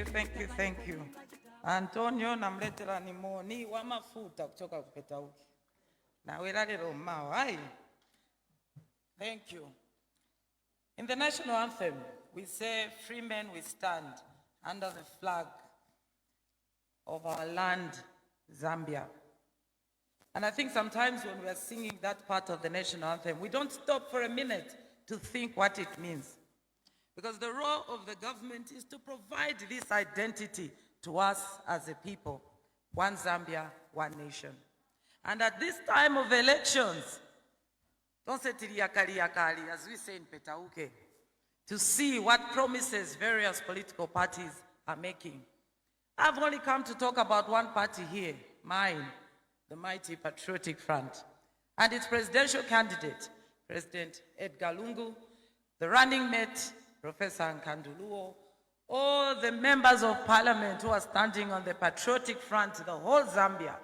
thank you. Antonio namletera ni wa mafuta kutoka kupetauki. Na welale romao, hai. Thank you. In the national anthem, we say, free men we stand under the flag of our land, Zambia. And I think sometimes when we are singing that part of the national anthem, we don't stop for a minute to think what it means. Because the role of the government is to provide this identity to us as a people. One Zambia, one nation. And at this time of elections, don't say tiriakali, as we say in Petauke, to see what promises various political parties are making. I've only come to talk about one party here, mine, the Mighty Patriotic Front, and its presidential candidate, President Edgar Lungu, the running mate, Professor Nkanduluo, all the members of parliament who are standing on the Patriotic Front, the whole Zambia,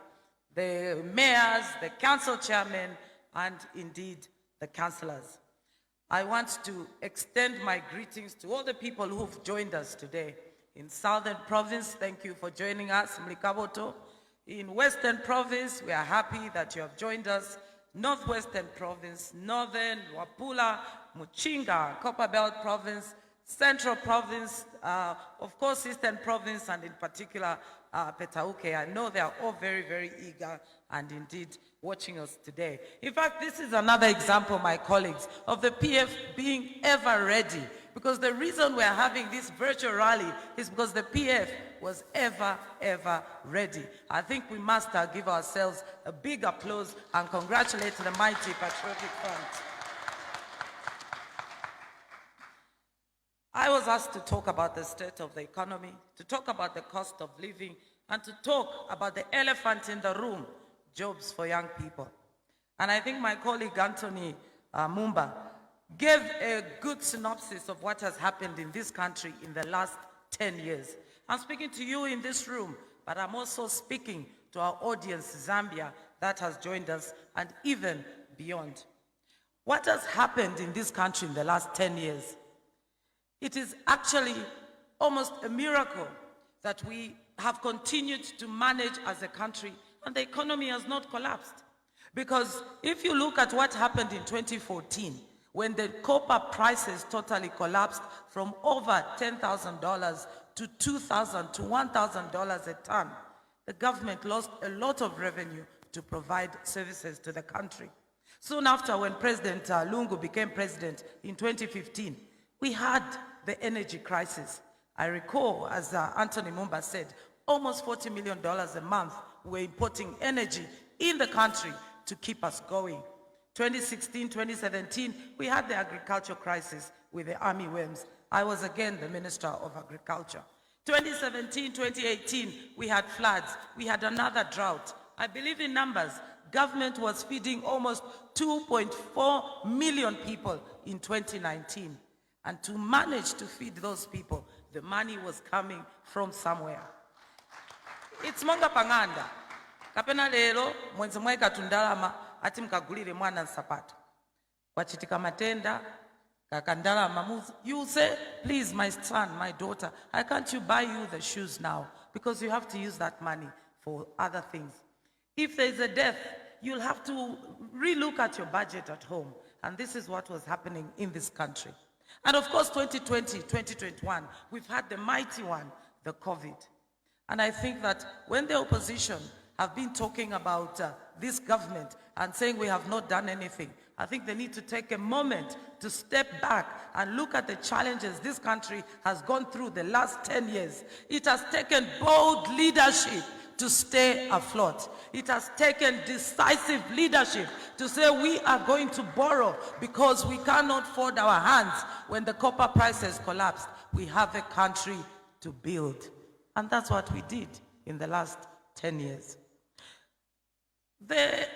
the mayors, the council chairmen, and indeed the councillors. I want to extend my greetings to all the people who've joined us today. In Southern Province, thank you for joining us, Mlikaboto. In Western Province, we are happy that you have joined us. Northwestern Province, Northern, Wapula, Muchinga, Copperbelt Province, Central Province, of course Eastern Province, and in particular Petauke. I know they are all very, very eager and indeed watching us today. In fact, this is another example, my colleagues, of the PF being ever ready. Because the reason we're having this virtual rally is because the PF was ever ready. I think we must give ourselves a big applause and congratulate the Mighty Patriotic Front. I was asked to talk about the state of the economy, to talk about the cost of living, and to talk about the elephant in the room, jobs for young people. And I think my colleague Anthony Mumba gave a good synopsis of what has happened in this country in the last 10 years. I'm speaking to you in this room, but I'm also speaking to our audience, Zambia, that has joined us, and even beyond. What has happened in this country in the last 10 years? It is actually almost a miracle that we have continued to manage as a country and the economy has not collapsed. Because if you look at what happened in 2014, when the copper prices totally collapsed from over $10,000 to $2,000 to $1,000 a ton, the government lost a lot of revenue to provide services to the country. Soon after, when President Lungu became president in 2015, we had the energy crisis. I recall, as Anthony Mumba said, almost $40 million a month we're importing energy in the country to keep us going. 2016, 2017, we had the agriculture crisis with the army worms. I was again the Minister of Agriculture. 2017, 2018, we had floods. We had another drought. I believe in numbers. Government was feeding almost 2.4 million people in 2019. And to manage to feed those people, the money was coming from somewhere. It's monga panganda. Kapena lero, mwenze mweka tundalama, ati mkagulire mwana nsapato. Wachitika matenda, kakandalama. You say, please, my son, my daughter, I can't you buy you the shoes now? Because you have to use that money for other things. If there's a death, you'll have to relook at your budget at home. And this is what was happening in this country. And of course, 2020, 2021, we've had the mighty one, the COVID. And I think that when the opposition have been talking about this government and saying we have not done anything, I think they need to take a moment to step back and look at the challenges this country has gone through the last 10 years. It has taken bold leadership to stay afloat. It has taken decisive leadership to say we are going to borrow because we cannot fold our hands when the copper prices collapsed. We have a country to build. And that's what we did in the last 10 years. The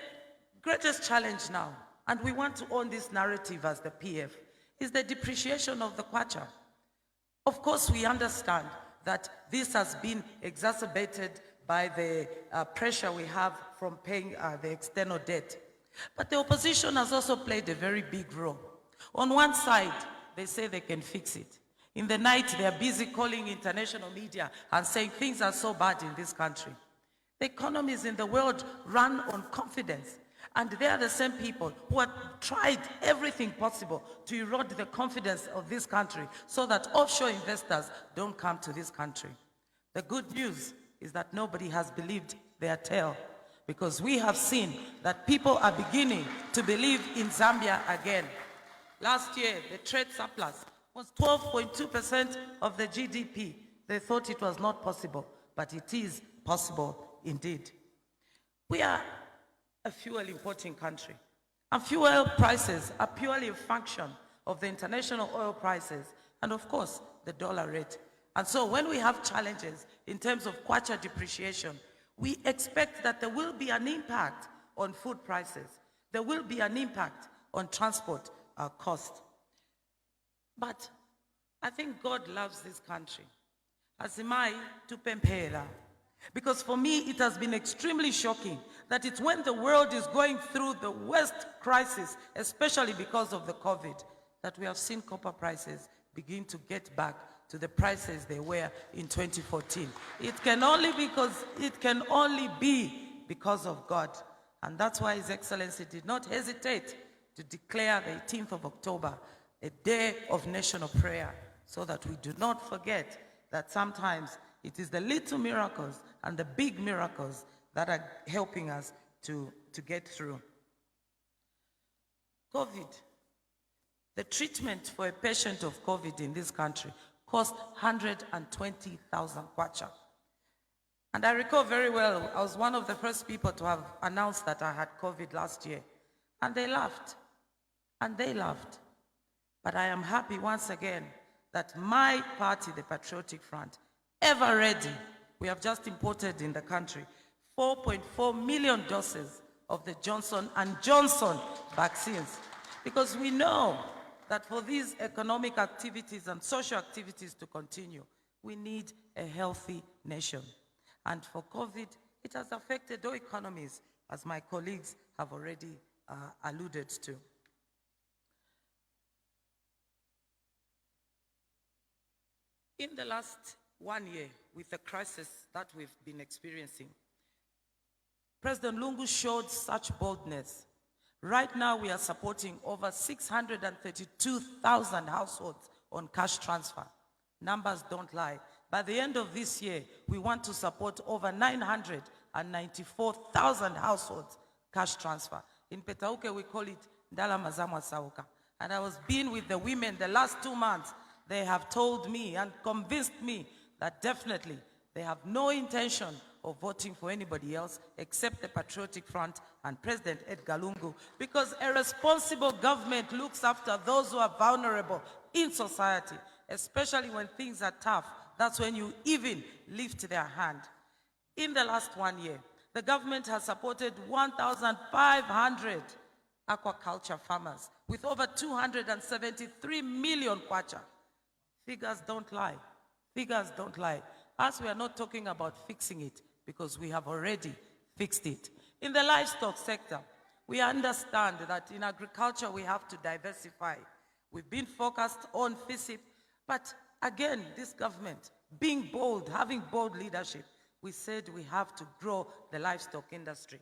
greatest challenge now, and we want to own this narrative as the PF, is the depreciation of the kwacha. Of course, we understand that this has been exacerbated by the pressure we have from paying the external debt. But the opposition has also played a very big role. On one side, they say they can fix it. In the night, they are busy calling international media and saying things are so bad in this country. The economies in the world run on confidence. And they are the same people who have tried everything possible to erode the confidence of this country so that offshore investors don't come to this country. The good news is that nobody has believed their tale, because we have seen that people are beginning to believe in Zambia again. Last year, the trade surplus was 12.2% of the GDP. They thought it was not possible, but it is possible indeed. We are a fuel importing country, and fuel prices are purely a function of the international oil prices and, of course, the dollar rate. And so when we have challenges in terms of kwacha depreciation, we expect that there will be an impact on food prices. There will be an impact on transport cost. But I think God loves this country. Asimai tupempela. Because for me, it has been extremely shocking that it's when the world is going through the worst crisis, especially because of the COVID, that we have seen copper prices begin to get back to the prices they were in 2014. It can only be because of God. And that's why His Excellency did not hesitate to declare the 18th of October a day of national prayer, so that we do not forget that sometimes it is the little miracles and the big miracles that are helping us to get through. COVID. The treatment for a patient of COVID in this country cost 120,000 kwacha. And I recall very well, I was one of the first people to have announced that I had COVID last year. And they laughed. And they laughed. But I am happy once again that my party, the Patriotic Front, ever ready, we have just imported in the country 4.4 million doses of the Johnson & Johnson vaccines. Because we know that for these economic activities and social activities to continue, we need a healthy nation. And for COVID, it has affected all economies, as my colleagues have already alluded to. In the last 1 year, with the crisis that we've been experiencing, President Lungu showed such boldness. Right now, we are supporting over 632,000 households on cash transfer. Numbers don't lie. By the end of this year, we want to support over 994,000 households cash transfer. In Petauke, we call it Ndala Mazamwa Sauka. And I was being with the women the last 2 months. They have told me and convinced me that definitely they have no intention of voting for anybody else except the Patriotic Front and President Edgar Lungu, because a responsible government looks after those who are vulnerable in society, especially when things are tough. That's when you even lift their hand. In the last 1 year, the government has supported 1,500 aquaculture farmers with over 273 million kwacha. Figures don't lie. Figures don't lie. As we are not talking about fixing it, because we have already fixed it. In the livestock sector, we understand that in agriculture we have to diversify. We've been focused on FISIP, but again, this government, being bold, having bold leadership, we said we have to grow the livestock industry.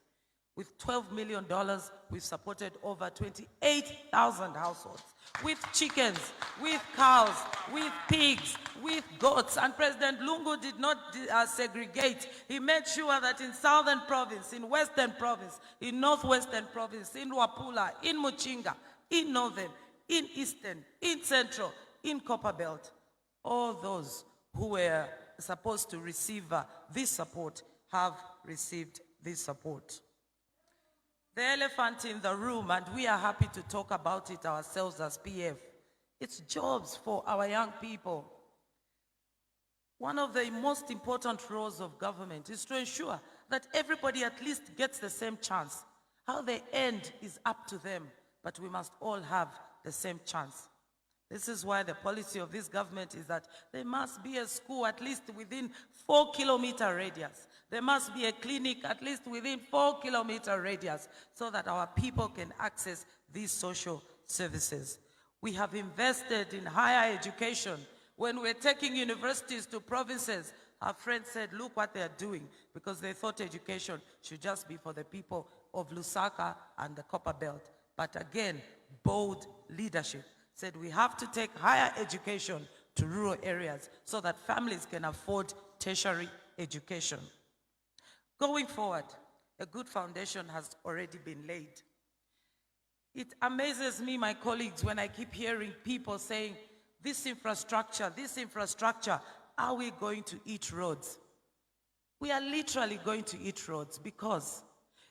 With $12 million, we've supported over 28,000 households with chickens, with cows, with pigs, with goats. And President Lungu did not segregate. He made sure that in Southern Province, in Western Province, in Northwestern Province, in Wapula, in Muchinga, in Northern, in Eastern, in Central, in Copperbelt, all those who were supposed to receive this support have received this support. The elephant in the room, and we are happy to talk about it ourselves as PF, it's jobs for our young people. One of the most important roles of government is to ensure that everybody at least gets the same chance. How they end is up to them, but we must all have the same chance. This is why the policy of this government is that there must be a school at least within 4-kilometer radius. There must be a clinic at least within 4-kilometer radius so that our people can access these social services. We have invested in higher education When we're taking universities to provinces, our friends said, look what they're doing, because they thought education should just be for the people of Lusaka and the Copper Belt. But again, bold leadership said we have to take higher education to rural areas so that families can afford tertiary education. Going forward, a good foundation has already been laid. It amazes me, my colleagues, when I keep hearing people saying, this infrastructure, are we going to eat roads? We are literally going to eat roads, because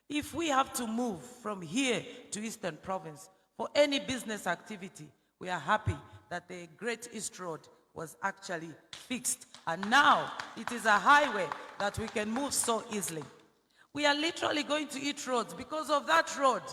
if we have to move from here to Eastern Province for any business activity, we are happy that the Great East Road was actually fixed. And now it is a highway that we can move so easily. We are literally going to eat roads because of that road.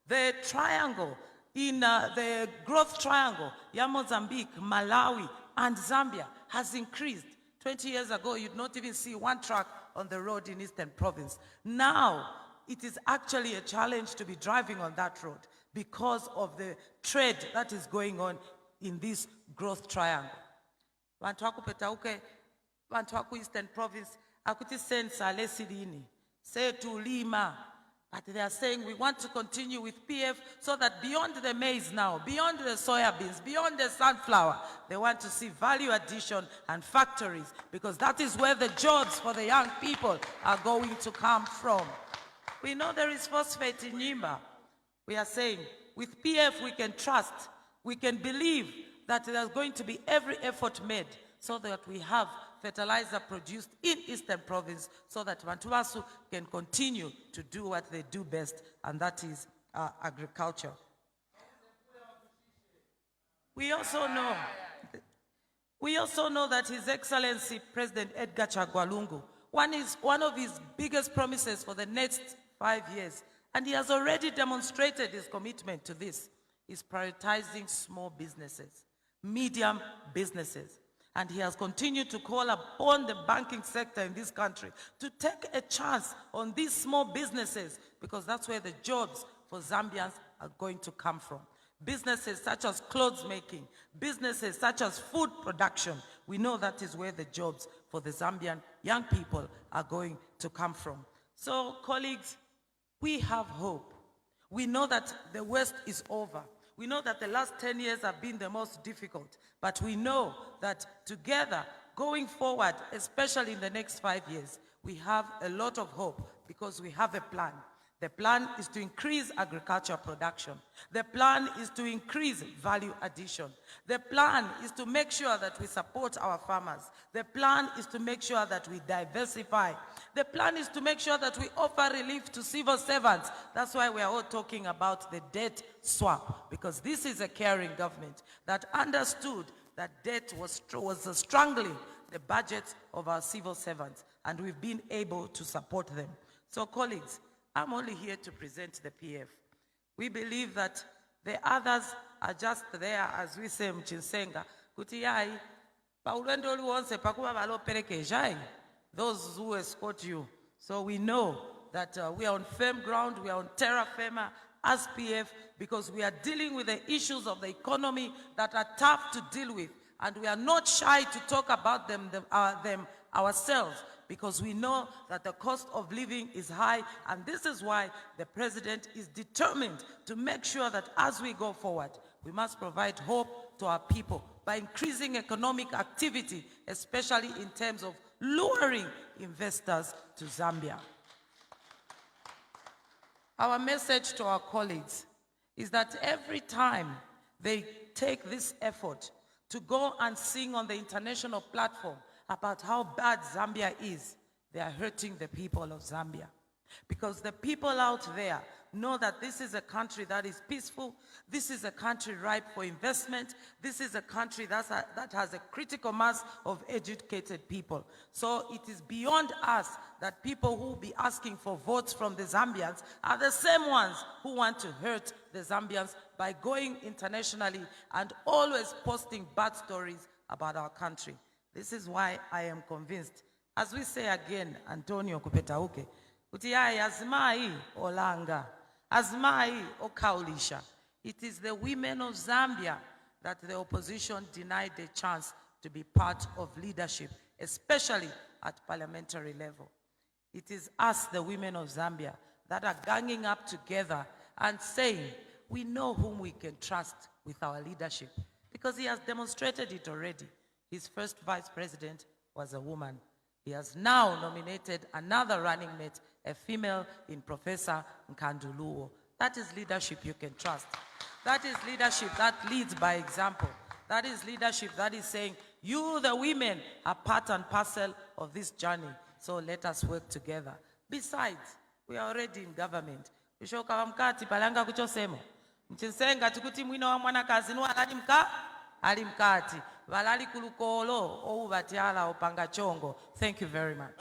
The triangle, in the growth triangle, Mozambique, Malawi, and Zambia has increased. 20 years ago, you'd not even see one truck on the road in Eastern Province. Now, it is actually a challenge to be driving on that road because of the trade that is going on in this growth triangle. Vantu vakupetauke, vantu vaku Eastern Province, akuti sensa lesidini, say to Lima, but they are saying we want to continue with PF so that beyond the maize now, beyond the soya beans, beyond the sunflower, they want to see value addition and factories, because that is where the jobs for the young people are going to come from. We know there is phosphate in Nyimba. We are saying with PF we can trust, we can believe that there's going to be every effort made so that we have fertilizer produced in Eastern Province so that Bantuwasu can continue to do what they do best, and that is agriculture. We also know that His Excellency President Edgar Chagwa Lungu, one of his biggest promises for the next 5 years, and he has already demonstrated his commitment to this, is prioritizing small businesses, medium businesses. And he has continued to call upon the banking sector in this country to take a chance on these small businesses, because that's where the jobs for Zambians are going to come from. Businesses such as clothes making, businesses such as food production, we know that is where the jobs for the Zambian young people are going to come from. So, colleagues, we have hope. We know that the worst is over. We know that the last 10 years have been the most difficult, but we know that together, going forward, especially in the next 5 years, we have a lot of hope because we have a plan. The plan is to increase agriculture production. The plan is to increase value addition. The plan is to make sure that we support our farmers. The plan is to make sure that we diversify. The plan is to make sure that we offer relief to civil servants. That's why we are all talking about the debt swap, because this is a caring government that understood that debt was strangling the budgets of our civil servants, and we've been able to support them. So, colleagues, I'm only here to present the PF. We believe that the others are just there, as we say, Mchinsenga, Kutiyai, Paulendo Luonse, Pakuba Valo Perekejai, those who escort you. So we know that we are on firm ground, we are on terra firma as PF, because we are dealing with the issues of the economy that are tough to deal with. And we are not shy to talk about them ourselves, because we know that the cost of living is high, and this is why the president is determined to make sure that as we go forward, we must provide hope to our people by increasing economic activity, especially in terms of luring investors to Zambia. Our message to our colleagues is that every time they take this effort to go and sing on the international platform about how bad Zambia is, they are hurting the people of Zambia. Because the people out there know that this is a country that is peaceful, this is a country ripe for investment, this is a country that has a critical mass of educated people. So it is beyond us that people who will be asking for votes from the Zambians are the same ones who want to hurt the Zambians by going internationally and always posting bad stories about our country. This is why I am convinced, as we say again, Antonio Kupetauke, Kutiyai azmai olanga, azmai okaulisha. It is the women of Zambia that the opposition denied the chance to be part of leadership, especially at parliamentary level. It is us, the women of Zambia, that are ganging up together and saying, we know whom we can trust with our leadership, because he has demonstrated it already. His first vice president was a woman. He has now nominated another running mate, a female, in Professor Nkanduluo. That is leadership you can trust. That is leadership that leads by example. That is leadership that is saying, you, the women, are part and parcel of this journey, so let us work together. Besides, we are already in government. Bishoka wamkati palanga kuchosemo. Mchinsenga tikuti mwino wa mwana kazinu alimkati. Valali kulukolo ou batiala opanga chongo. Thank you very much.